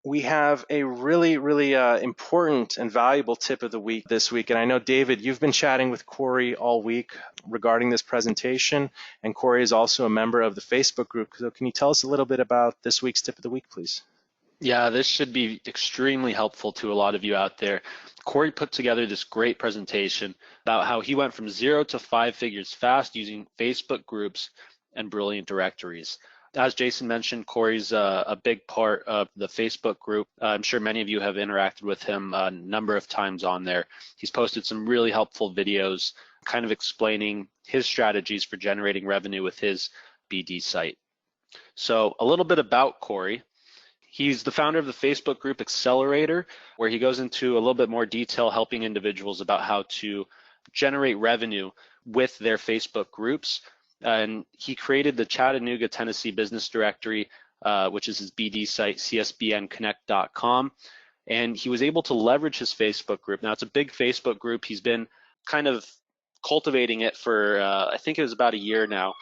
We have a really important and valuable tip of the week this week. And I know, David, you've been chatting with Cory all week regarding this presentation, and Cory is also a member of the Facebook group. So can you tell us a little bit about this week's tip of the week, please? Yeah, this should be extremely helpful to a lot of you out there. Cory put together this great presentation about how he went from 0 to 5 figures fast using Facebook groups and brilliant directories. As Jason mentioned, Cory's a big part of the Facebook group. I'm sure many of you have interacted with him a number of times on there. He's posted some really helpful videos kind of explaining his strategies for generating revenue with his BD site. So a little bit about Cory. He's the founder of the Facebook group Accelerator, where he goes into a little bit more detail helping individuals about how to generate revenue with their Facebook groups. And he created the Chattanooga, Tennessee Business Directory, which is his BD site, csbnconnect.com. And he was able to leverage his Facebook group. Now, it's a big Facebook group. He's been kind of cultivating it for, I think it was about a year now.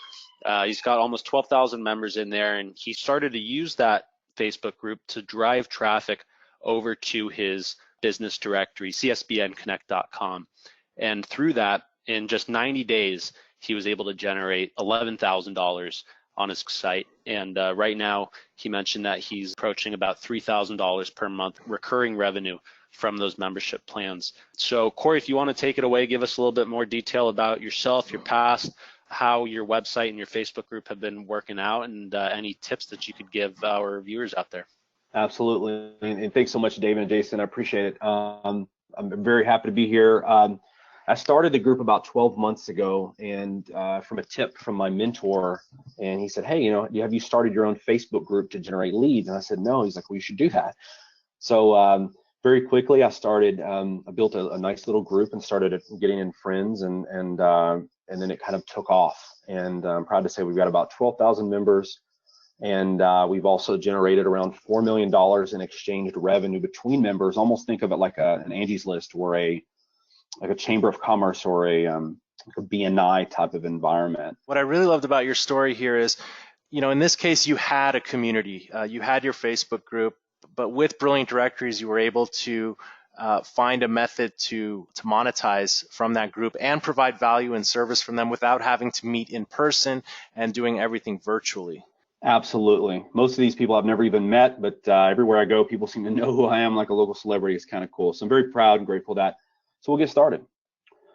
He's got almost 12,000 members in there, and he started to use that Facebook group to drive traffic over to his business directory, csbnconnect.com. And through that, in just 90 days, he was able to generate $11,000 on his site. And right now, he mentioned that he's approaching about $3,000 per month recurring revenue from those membership plans. So Cory, if you want to take it away, give us a little bit more detail about yourself, your past, how your website and your Facebook group have been working out, and any tips that you could give our viewers out there. Absolutely, and thanks so much, David and Jason. I appreciate it. I'm very happy to be here. I started the group about 12 months ago, and from a tip from my mentor, and he said, "Hey, have you started your own Facebook group to generate leads?" And I said, "No." He's like, "Well, you should do that." So very quickly, I started. I built a nice little group and started getting in friends, and then it kind of took off. And I'm proud to say we've got about 12,000 members, and we've also generated around $4 million in exchanged revenue between members. Almost think of it like an Angie's List or a Chamber of Commerce or like a BNI type of environment. What I really loved about your story here is, in this case, you had a community, you had your Facebook group, but with Brilliant Directories, you were able to find a method to monetize from that group and provide value and service from them without having to meet in person and doing everything virtually. Absolutely. Most of these people I've never even met, but everywhere I go, people seem to know who I am like a local celebrity. It's kind of cool. So I'm very proud and grateful for that. So we'll get started.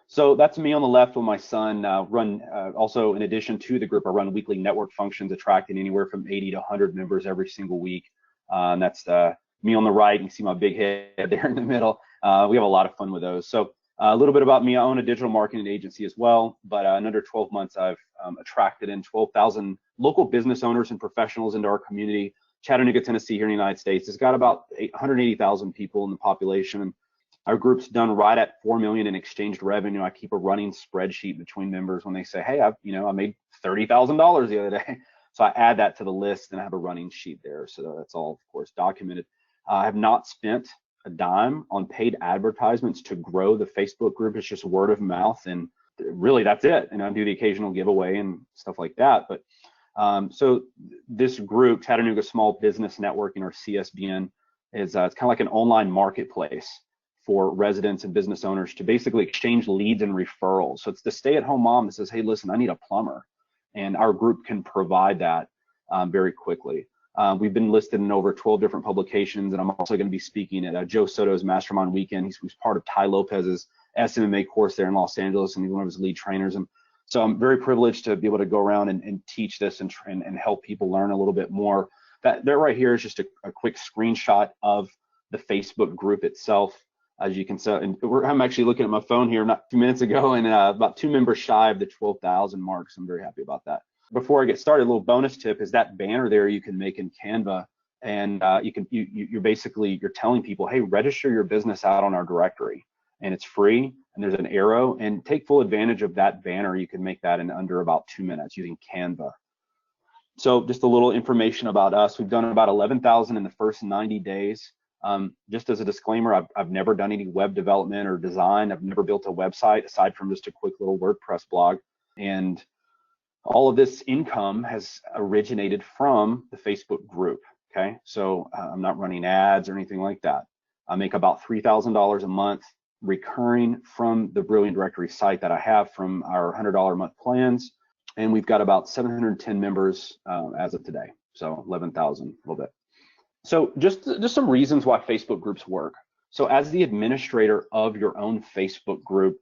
So that's me on the left with my son. Also, in addition to the group, I run weekly network functions, attracting anywhere from 80 to 100 members every single week. And that's me on the right. You see my big head there in the middle. We have a lot of fun with those. So a little bit about me. I own a digital marketing agency as well, but in under 12 months, I've attracted in 12,000 local business owners and professionals into our community. Chattanooga, Tennessee, here in the United States, it's got about 180,000 people in the population. And our group's done right at 4 million in exchanged revenue. I keep a running spreadsheet between members when they say, "Hey, I made $30,000 the other day." So I add that to the list and I have a running sheet there. So that's all, of course, documented. I have not spent a dime on paid advertisements to grow the Facebook group. It's just word of mouth, and really that's it. And I do the occasional giveaway and stuff like that. But so this group, Chattanooga Small Business Networking, or CSBN, is it's kind of like an online marketplace for residents and business owners to basically exchange leads and referrals. So it's the stay-at-home mom that says, "Hey, listen, I need a plumber," and our group can provide that very quickly. We've been listed in over 12 different publications, and I'm also going to be speaking at Joe Soto's Mastermind Weekend. He's part of Ty Lopez's SMMA course there in Los Angeles, and he's one of his lead trainers. And so I'm very privileged to be able to go around and teach this and help people learn a little bit more. That right here is just a quick screenshot of the Facebook group itself. As you can see, and I'm actually looking at my phone here not 2 minutes ago, and about 2 members shy of the 12,000 mark. So I'm very happy about that. Before I get started, a little bonus tip is that banner there you can make in Canva, and you're telling people, "Hey, register your business out on our directory," and it's free, and there's an arrow, and take full advantage of that banner. You can make that in under about 2 minutes using Canva. So just a little information about us. We've done about 11,000 in the first 90 days. Just as a disclaimer, I've never done any web development or design. I've never built a website aside from just a quick little WordPress blog. And all of this income has originated from the Facebook group. okay? So I'm not running ads or anything like that. I make about $3,000 a month recurring from the Brilliant Directory site that I have from our $100 a month plans. And we've got about 710 members as of today. So 11,000, a little bit. So just some reasons why Facebook groups work. So as the administrator of your own Facebook group,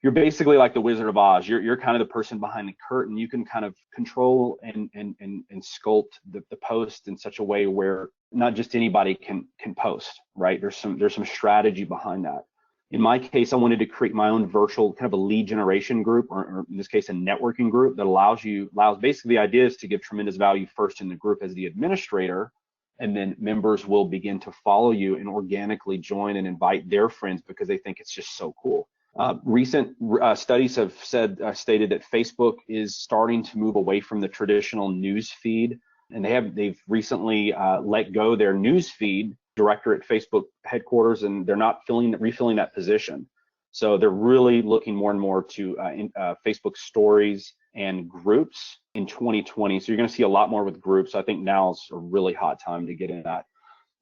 you're basically like the Wizard of Oz. You're kind of the person behind the curtain. You can kind of control and sculpt the post in such a way where not just anybody can post, right? There's some strategy behind that. In my case, I wanted to create my own virtual kind of a lead generation group, or in this case, a networking group that allows basically the idea is to give tremendous value first in the group as the administrator, and then members will begin to follow you and organically join and invite their friends because they think it's just so cool. Recent studies have stated that Facebook is starting to move away from the traditional news feed, and they've recently let go their news feed director at Facebook headquarters, and they're not refilling that position. So they're really looking more and more to Facebook stories and groups in 2020. So you're going to see a lot more with groups. I think now's a really hot time to get in that.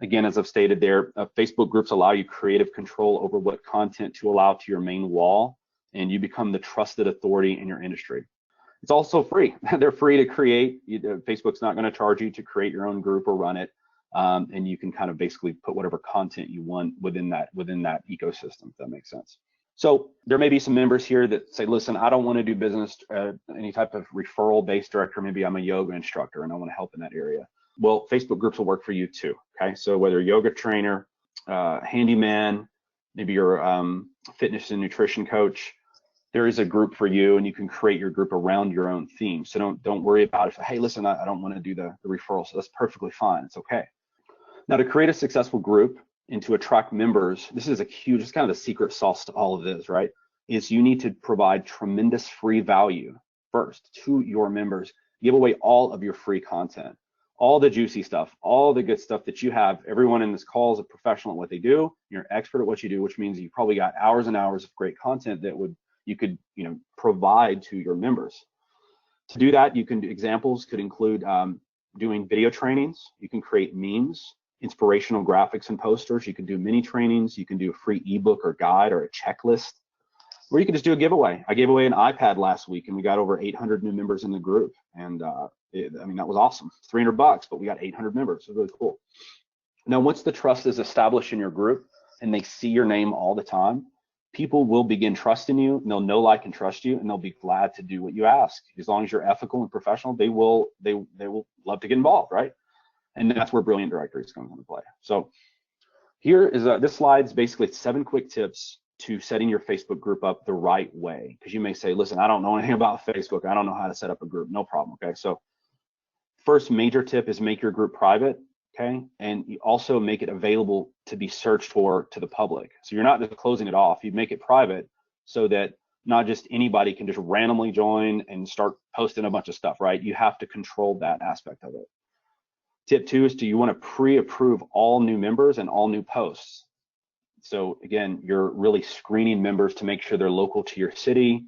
Again, as I've stated there, Facebook groups allow you creative control over what content to allow to your main wall, and you become the trusted authority in your industry. It's also free. They're free to create. Facebook's not going to charge you to create your own group or run it, and you can kind of basically put whatever content you want within that ecosystem, if that makes sense. So there may be some members here that say, listen, I don't want to do business, any type of referral-based director. Maybe I'm a yoga instructor and I want to help in that area. Well, Facebook groups will work for you too, okay? So whether you're a yoga trainer, handyman, maybe you're a fitness and nutrition coach, there is a group for you, and you can create your group around your own theme. So don't worry about it. Hey, listen, I don't want to do the referral, so that's perfectly fine. It's okay. Now, to create a successful group and to attract members, this is it's kind of the secret sauce to all of this, right? Is you need to provide tremendous free value first to your members. Give away all of your free content, all the juicy stuff, all the good stuff that you have. Everyone in this call is a professional at what they do. You're an expert at what you do, which means you probably got hours and hours of great content that you could provide to your members. To do that, examples could include doing video trainings. You can create memes, inspirational graphics and posters. You can do mini trainings. You can do a free ebook or guide or a checklist, or you can just do a giveaway. I gave away an iPad last week, and we got over 800 new members in the group, and that was awesome. $300, but we got 800 members. So really cool. Now, once the trust is established in your group and they see your name all the time, people will begin trusting you, and they'll know, like, and trust you, and they'll be glad to do what you ask. As long as you're ethical and professional, they will love to get involved, right? And that's where Brilliant Directories comes into play. So here is this slide's basically 7 quick tips to setting your Facebook group up the right way. Because you may say, listen, I don't know anything about Facebook. I don't know how to set up a group. No problem, okay? So first major tip is make your group private, okay? And you also make it available to be searched for to the public. So you're not just closing it off. You make it private so that not just anybody can just randomly join and start posting a bunch of stuff, right? You have to control that aspect of it. Tip 2 is you want to pre-approve all new members and all new posts. So again, you're really screening members to make sure they're local to your city,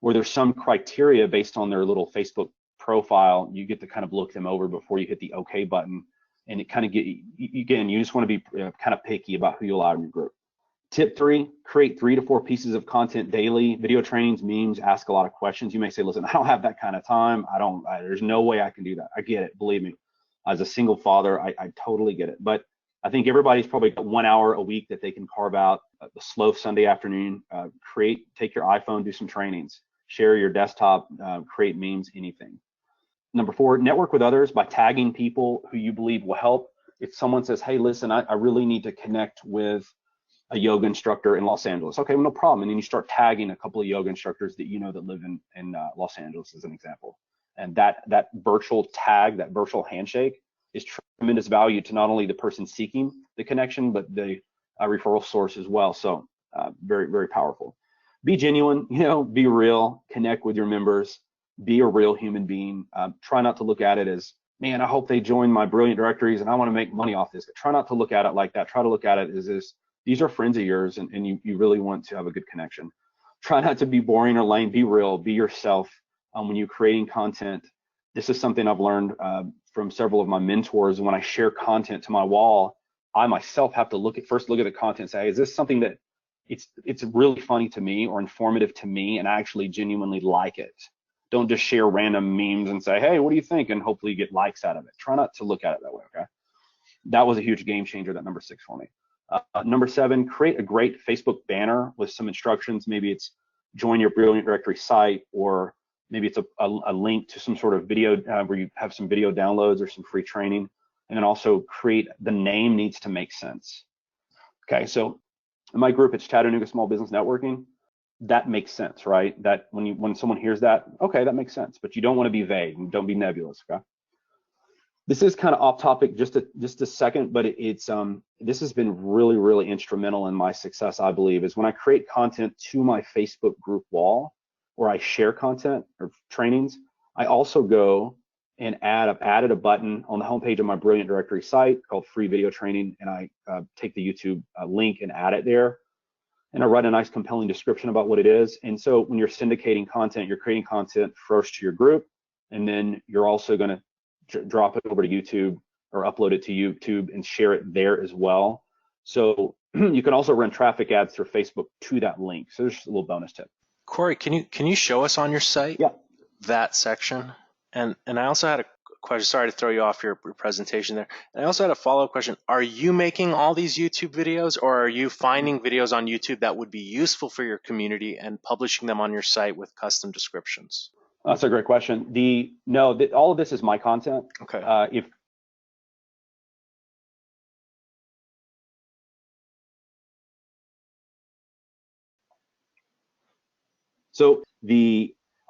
or there's some criteria based on their little Facebook profile. You get to kind of look them over before you hit the OK button, and it kind of you just want to be kind of picky about who you allow in your group. Tip 3, create 3 to 4 pieces of content daily, video trainings, memes, ask a lot of questions. You may say, listen, I don't have that kind of time. There's no way I can do that. I get it, believe me. As a single father, I totally get it. But I think everybody's probably got 1 hour a week that they can carve out the slow Sunday afternoon, take your iPhone, do some trainings, share your desktop, create memes, anything. Number 4, network with others by tagging people who you believe will help. If someone says, hey, listen, I really need to connect with a yoga instructor in Los Angeles. Okay, well, no problem. And then you start tagging a couple of yoga instructors that you know that live in Los Angeles as an example. And that virtual tag, that virtual handshake is tremendous value to not only the person seeking the connection, but the referral source as well. So very, very powerful. Be genuine, be real, connect with your members, be a real human being. Try not to look at it as, man, I hope they join my Brilliant Directories and I want to make money off this. Try not to look at it like that. Try to look at it as these are friends of yours, and you really want to have a good connection. Try not to be boring or lame. Be real, be yourself. When you're creating content, this is something I've learned from several of my mentors. When I share content to my wall, I myself have to first look at the content and say, hey, is this something that it's really funny to me or informative to me, and I actually genuinely like it? Don't just share random memes and say, hey, what do you think? And hopefully you get likes out of it. Try not to look at it that way, okay? That was a huge game changer, that number 6 for me. Number 7, create a great Facebook banner with some instructions. Maybe it's join your Brilliant Directory site, or maybe it's a link to some sort of video where you have some video downloads or some free training. And then also the name needs to make sense. Okay, so in my group, it's Chattanooga Small Business Networking. That makes sense, right? That when someone hears that, okay, that makes sense. But you don't want to be vague and don't be nebulous, okay? This is kind of off topic just a second, but this has been really, really instrumental in my success, I believe, is when I create content to my Facebook group wall, or I share content or trainings, I also go and I've added a button on the homepage of my Brilliant Directory site called Free Video Training, and I take the YouTube link and add it there. And I write a nice compelling description about what it is. And so when you're syndicating content, you're creating content first to your group, and then you're also going to drop it over to YouTube or upload it to YouTube and share it there as well. So you can also run traffic ads through Facebook to that link. So there's a little bonus tip. Cory, can you show us on your site that section? And I also had a question. Sorry to throw you off your presentation there. And I also had a follow-up question. Are you making all these YouTube videos, or are you finding videos on YouTube that would be useful for your community and publishing them on your site with custom descriptions? That's a great question. All of this is my content. Okay.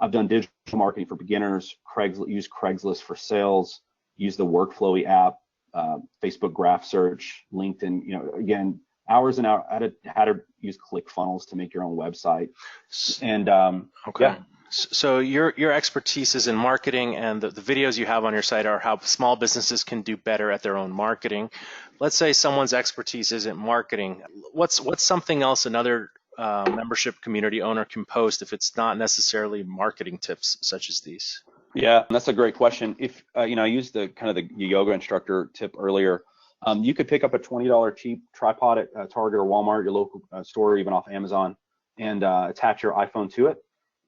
I've done digital marketing for beginners, use Craigslist for sales, use the Workflowy app, Facebook graph search, LinkedIn, again, hours and hours, how to use ClickFunnels to make your own website. And okay. Yeah. So your expertise is in marketing, and the videos you have on your site are how small businesses can do better at their own marketing. Let's say someone's expertise isn't marketing. What's something else another membership community owner can post if it's not necessarily marketing tips such as these? Yeah, that's a great question. If I used the yoga instructor tip earlier, you could pick up a $20 cheap tripod at Target or Walmart, your local store, or even off Amazon, and attach your iPhone to it,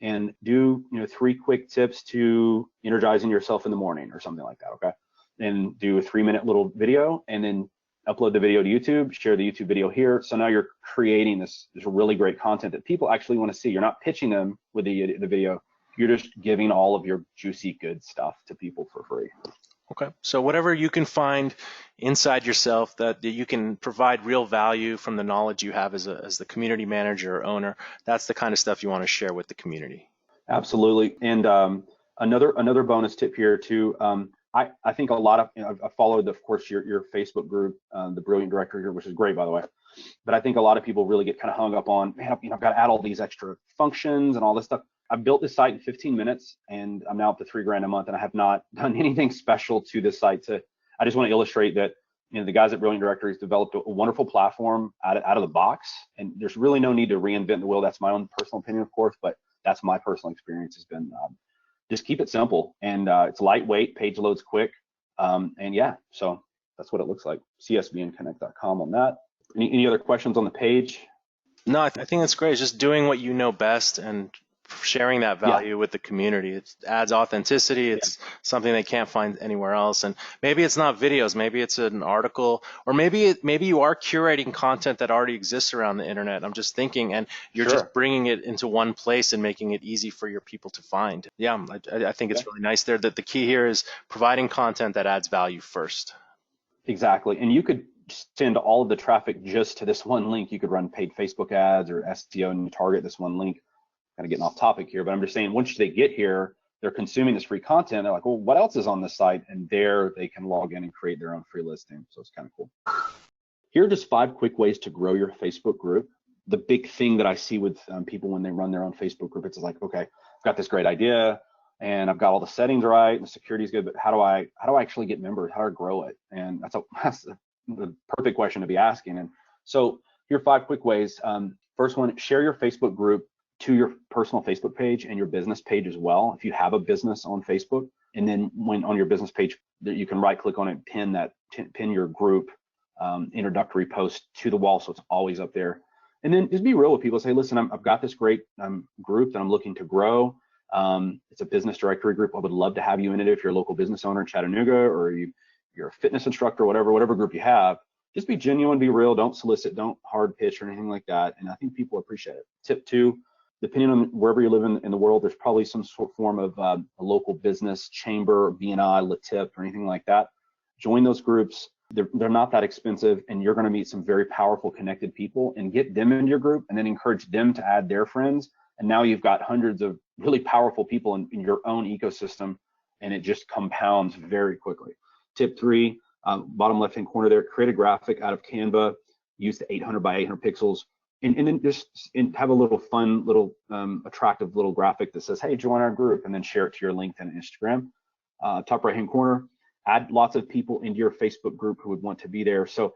and do 3 quick tips to energizing yourself in the morning or something like that. Okay, and do a 3-minute little video, and then upload the video to YouTube, share the YouTube video here. So now you're creating this really great content that people actually want to see. You're not pitching them with the video. You're just giving all of your juicy good stuff to people for free. Okay, so whatever you can find inside yourself that you can provide real value from the knowledge you have as the community manager or owner, that's the kind of stuff you want to share with the community. Absolutely. And another bonus tip here too. I think a lot of I followed, of course, your Facebook group, the Brilliant Directory here, which is great, by the way. But I think a lot of people really get kind of hung up on, man, I've got to add all these extra functions and all this stuff. I built this site in 15 minutes, and I'm now up to $3,000 a month, and I have not done anything special to this site. I just want to illustrate that the guys at Brilliant Directories developed a wonderful platform out of the box, and there's really no need to reinvent the wheel. That's my own personal opinion, of course, but that's my personal experience has been just keep it simple, and it's lightweight, page loads quick, and yeah, so that's what it looks like. csbnconnect.com on that. Any other questions on the page? No, I think that's great. It's just doing what you know best and sharing that value with the community. It adds authenticity. It's something they can't find anywhere else. And maybe it's not videos, maybe it's an article, or maybe you are curating content that already exists around the internet. I'm just thinking, and you're just bringing it into one place and making it easy for your people to find. Yeah, I think it's really nice there that the key here is providing content that adds value first. Exactly. And you could send all of the traffic just to this one link. You could run paid Facebook ads or SEO and target this one link. Kind of getting off topic here, but I'm just saying, once they get here, they're consuming this free content. They're like, well, what else is on this site? And there they can log in and create their own free listing. So it's kind of cool. Here are just 5 quick ways to grow your Facebook group. The big thing that I see with people when they run their own Facebook group, it's like, okay, I've got this great idea and I've got all the settings right and the security is good, but how do I actually get members? How do I grow it? And that's the perfect question to be asking. And so here are 5 quick ways. First one, share your Facebook group to your personal Facebook page and your business page as well, if you have a business on Facebook. And then when on your business page, you can right click on it, pin your group introductory post to the wall, so it's always up there. And then just be real with people. Say, listen, I've got this great group that I'm looking to grow. It's a business directory group. I would love to have you in it if you're a local business owner in Chattanooga, or you're a fitness instructor, whatever group you have. Just be genuine, be real. Don't solicit, don't hard pitch or anything like that. And I think people appreciate it. Tip 2, depending on wherever you live in the world, there's probably some sort of form of a local business chamber, BNI, LATIP, or anything like that. Join those groups. They're not that expensive, and you're going to meet some very powerful, connected people, and get them into your group, and then encourage them to add their friends. And now you've got hundreds of really powerful people in your own ecosystem, and it just compounds very quickly. Tip 3, bottom left-hand corner there, create a graphic out of Canva, use the 800 by 800 pixels, and then just have a little fun, little attractive little graphic that says, hey, join our group, and then share it to your LinkedIn and Instagram. Top right-hand corner, add lots of people into your Facebook group who would want to be there. So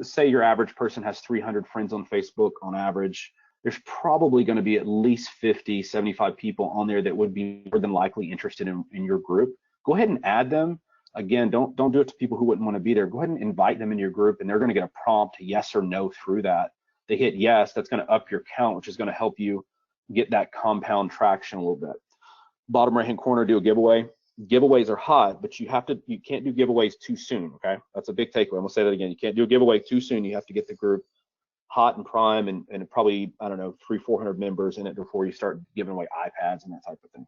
say your average person has 300 friends on Facebook on average. There's probably going to be at least 50, 75 people on there that would be more than likely interested in your group. Go ahead and add them. Again, don't do it to people who wouldn't want to be there. Go ahead and invite them into your group, and they're going to get a prompt, yes or no, through that. They hit yes, that's going to up your count, which is going to help you get that compound traction a little bit. Bottom right hand corner, do a giveaway. Giveaways are hot, but you can't do giveaways too soon. Okay, that's a big takeaway. I'm gonna say that again. You can't do a giveaway too soon. You have to get the group hot and prime, and probably, I don't know, 300-400 members in it before you start giving away iPads and that type of thing.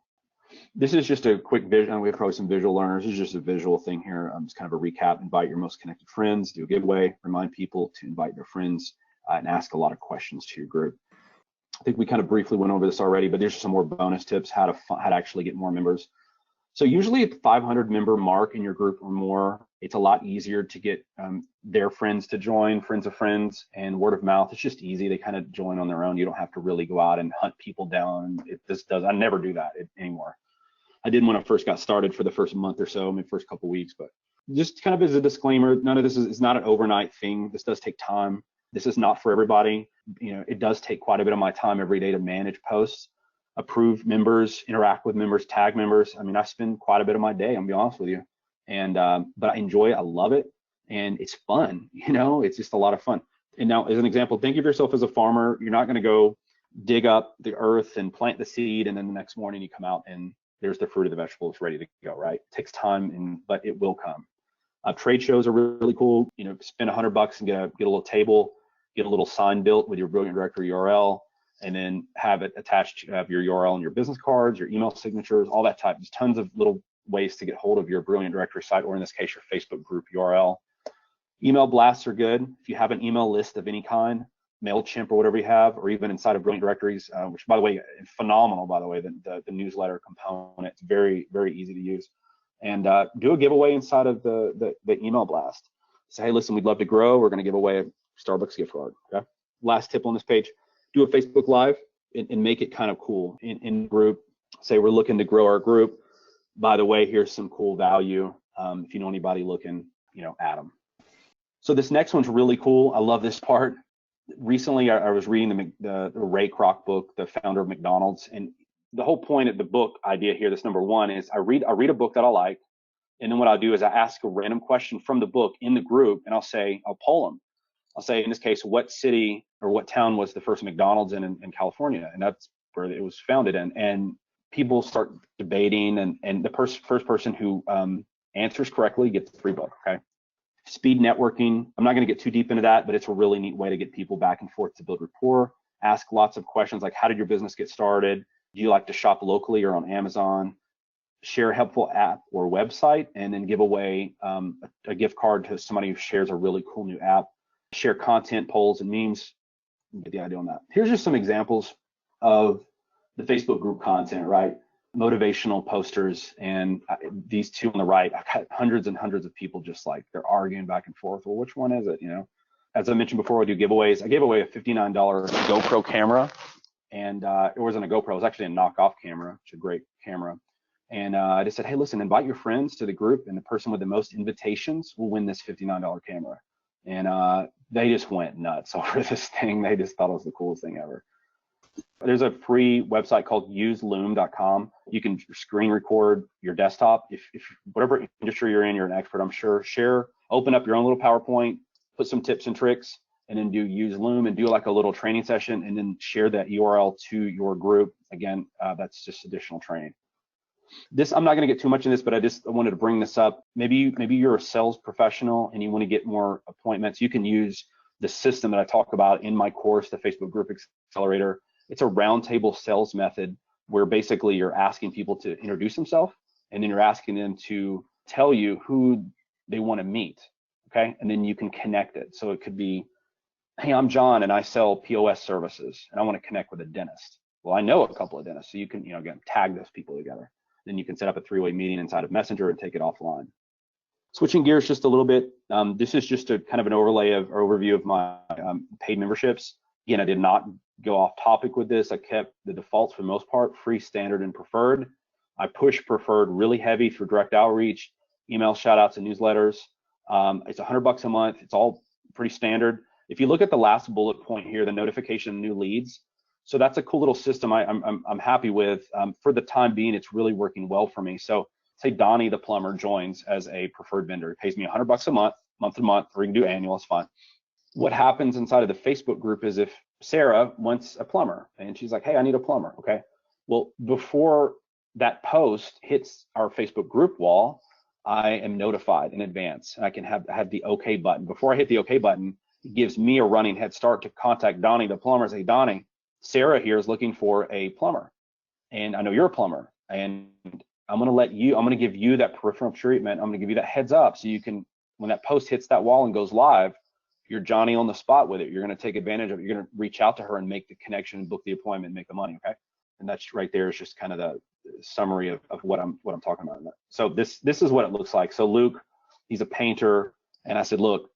This is just a quick vision. We have probably some visual learners. This is just a visual thing here. It's kind of a recap. Invite your most connected friends, do a giveaway, remind people to invite their friends, and ask a lot of questions to your group. I think we kind of briefly went over this already, but there's some more bonus tips how to actually get more members. So usually at the 500 member mark in your group or more, it's a lot easier to get their friends to join, friends of friends, and word of mouth. It's just easy. They kind of join on their own. You don't have to really go out and hunt people down. I never do that anymore. I did when I first got started for the first month or so, maybe first couple weeks, but just kind of as a disclaimer, none of this is not an overnight thing. This does take time. This is not for everybody. It does take quite a bit of my time every day to manage posts, approve members, interact with members, tag members. I mean, I spend quite a bit of my day, I'm gonna be honest with you. And but I enjoy it, I love it, and it's fun, it's just a lot of fun. And now, as an example, think of yourself as a farmer. You're not gonna go dig up the earth and plant the seed, and then the next morning you come out and there's the fruit of the vegetable, it's ready to go, right? It takes time, but it will come. Trade shows are really cool. Spend $100 and get a little table, get a little sign built with your Brilliant Directory URL, and then have it attached. You have your URL and your business cards, your email signatures, all that type. There's tons of little ways to get hold of your Brilliant Directory site, or in this case, your Facebook group URL. Email blasts are good. If you have an email list of any kind, MailChimp or whatever you have, or even inside of Brilliant Directories, which, by the way, is phenomenal, by the way, the newsletter component. It's very, very easy to use. And do a giveaway inside of the email blast. Say, hey, listen, we'd love to grow. We're going to give away a Starbucks gift card. Okay. Last tip on this page, do a Facebook Live and make it kind of cool in group. Say, we're looking to grow our group. By the way, here's some cool value. If you know anybody looking, add them. So this next one's really cool. I love this part. Recently, I was reading the Ray Kroc book, the founder of McDonald's, and the whole point of the book idea here, this number one, is I read a book that I like, and then what I'll do is I ask a random question from the book in the group, and I'll poll them. I'll say, in this case, what city or what town was the first McDonald's in California? And that's where it was founded in. And people start debating, and the first person who answers correctly gets the free book, okay? Speed networking, I'm not gonna get too deep into that, but it's a really neat way to get people back and forth to build rapport. Ask lots of questions like, how did your business get started? Do you like to shop locally or on Amazon? Share a helpful app or website, and then give away a gift card to somebody who shares a really cool new app. Share content, polls, and memes. Get the idea on that. Here's just some examples of the Facebook group content, right? Motivational posters, and these two on the right, I've got hundreds and hundreds of people just like they're arguing back and forth. Well, which one is it? As I mentioned before, I do giveaways. I gave away a $59 GoPro camera, and it wasn't a GoPro, it was actually a knockoff camera. It's a great camera. And I just said, hey, listen, invite your friends to the group, and the person with the most invitations will win this $59 camera. And they just went nuts over this thing. They just thought it was the coolest thing ever. There's a free website called useloom.com. You can screen record your desktop. If whatever industry you're in, you're an expert, I'm sure. Open up your own little PowerPoint, put some tips and tricks, and then do use Loom and do like a little training session, and then share that URL to your group. Again, that's just additional training. I'm not going to get too much in this, but I wanted to bring this up. Maybe you're a sales professional and you want to get more appointments. You can use the system that I talk about in my course, the Facebook Group Accelerator. It's a roundtable sales method where basically you're asking people to introduce themselves, and then you're asking them to tell you who they want to meet, okay? And then you can connect it. So it could be, hey, I'm John and I sell POS services and I want to connect with a dentist. Well, I know a couple of dentists, so you can, again, tag those people together. Then you can set up a three-way meeting inside of Messenger and take it offline. Switching gears just a little bit, this is just a kind of an overview of my paid memberships. Again, I did not go off topic with this. I kept the defaults for the most part, free, standard, and preferred. I push preferred really heavy for direct outreach, email shout outs, and newsletters. It's $100 a month. It's all pretty standard. If you look at the last bullet point here, the notification of new leads, so that's a cool little system I'm happy with. For the time being, it's really working well for me. So say Donnie the plumber joins as a preferred vendor. He pays me $100 a month, month to month, or you can do annual, it's fine. What happens inside of the Facebook group is if Sarah wants a plumber and she's like, hey, I need a plumber, okay? Well, before that post hits our Facebook group wall, I am notified in advance, and I can have the OK button. Before I hit the OK button, it gives me a running head start to contact Donnie the plumber and say, Donnie, Sarah here is looking for a plumber, and I know you're a plumber, and I'm going to give you that peripheral treatment. I'm going to give you that heads up so you can, when that post hits that wall and goes live, you're Johnny on the spot with it. You're going to take advantage of it. You're going to reach out to her and make the connection and book the appointment and make the money, okay? And that's right there is just kind of the summary of what I'm talking about. So this is what it looks like. So Luke, he's a painter, and I said, look,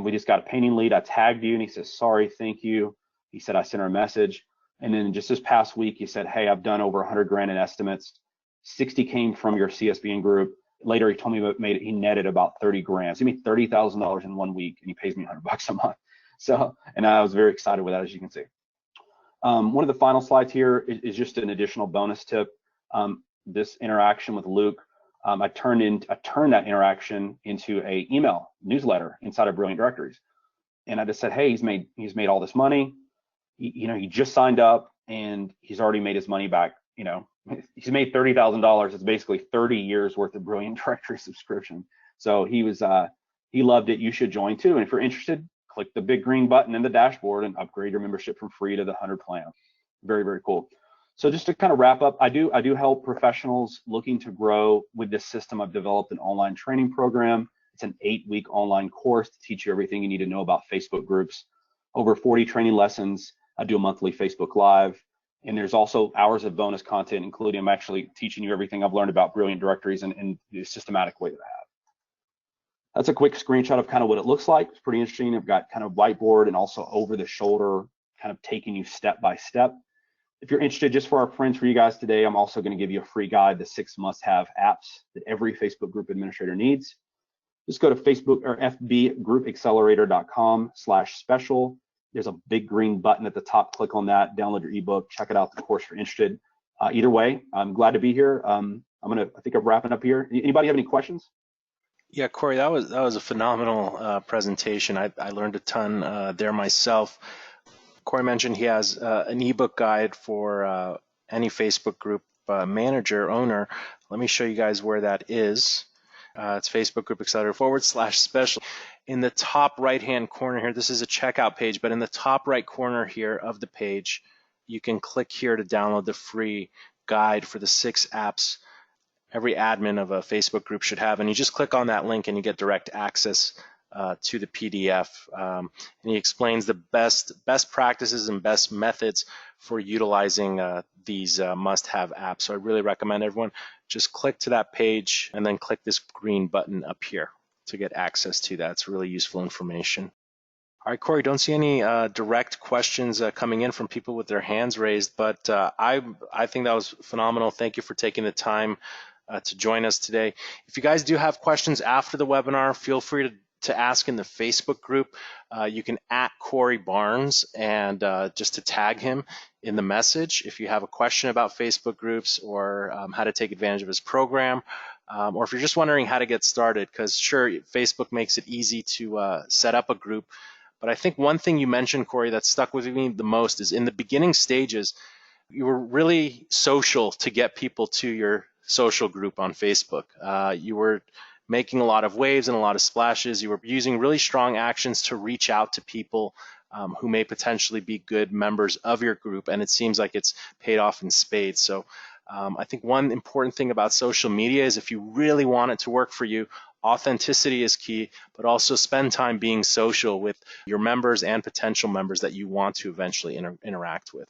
we just got a painting lead. I tagged you, and he says, sorry, thank you. He said, I sent her a message. And then just this past week, he said, hey, I've done over 100 grand in estimates. 60 came from your CSBN group. Later, he told me he netted about 30 grand. So he made $30,000 in 1 week, and he pays me $100 a month. So, and I was very excited with that, as you can see. One of the final slides here is just an additional bonus tip. This interaction with Luke, I turned that interaction into a email newsletter inside of Brilliant Directories. And I just said, hey, he's made all this money. He just signed up and he's already made his money back. He's made $30,000. It's basically 30 years worth of Brilliant Directory subscription. So he loved it. You should join too. And if you're interested, click the big green button in the dashboard and upgrade your membership from free to the 100 plan. Very, very cool. So just to kind of wrap up, I do help professionals looking to grow with this system. I've developed an online training program. It's an 8-week online course to teach you everything you need to know about Facebook groups. Over 40 training lessons. I do a monthly Facebook Live. And there's also hours of bonus content, including I'm actually teaching you everything I've learned about Brilliant Directories and the systematic way that I have. That's a quick screenshot of kind of what it looks like. It's pretty interesting. I've got kind of whiteboard and also over the shoulder, kind of taking you step by step. If you're interested, just for our friends, for you guys today, I'm also going to give you a free guide, the 6 must-have apps that every Facebook group administrator needs. Just go to Facebook or fbgroupaccelerator.com/special. There's a big green button at the top. Click on that, download your ebook, check it out, the course if you're interested. Either way, I'm glad to be here. I think I'm wrapping up here. Anybody have any questions? Yeah, Cory, that was a phenomenal presentation. I learned a ton there myself. Cory mentioned he has an ebook guide for any Facebook group manager, owner. Let me show you guys where that is. It's Facebook Group Accelerator /special. In the top right-hand corner here, this is a checkout page, but in the top right corner here of the page, you can click here to download the free guide for the 6 apps every admin of a Facebook group should have. And you just click on that link and you get direct access to the PDF. And he explains the best practices and best methods for utilizing these must-have apps. So I really recommend everyone just click to that page and then click this green button up here to get access to that. It's really useful information. All right, Cory, don't see any direct questions coming in from people with their hands raised, but I think that was phenomenal. Thank you for taking the time to join us today. If you guys do have questions after the webinar, feel free to ask in the Facebook group, you can @Cory Barnes and just to tag him in the message if you have a question about Facebook groups or how to take advantage of his program, or if you're just wondering how to get started, because sure, Facebook makes it easy to set up a group. But I think one thing you mentioned, Cory, that stuck with me the most is in the beginning stages, you were really social to get people to your social group on Facebook. You were making a lot of waves and a lot of splashes. You were using really strong actions to reach out to people who may potentially be good members of your group, and it seems like it's paid off in spades. So I think one important thing about social media is if you really want it to work for you, authenticity is key, but also spend time being social with your members and potential members that you want to eventually interact with.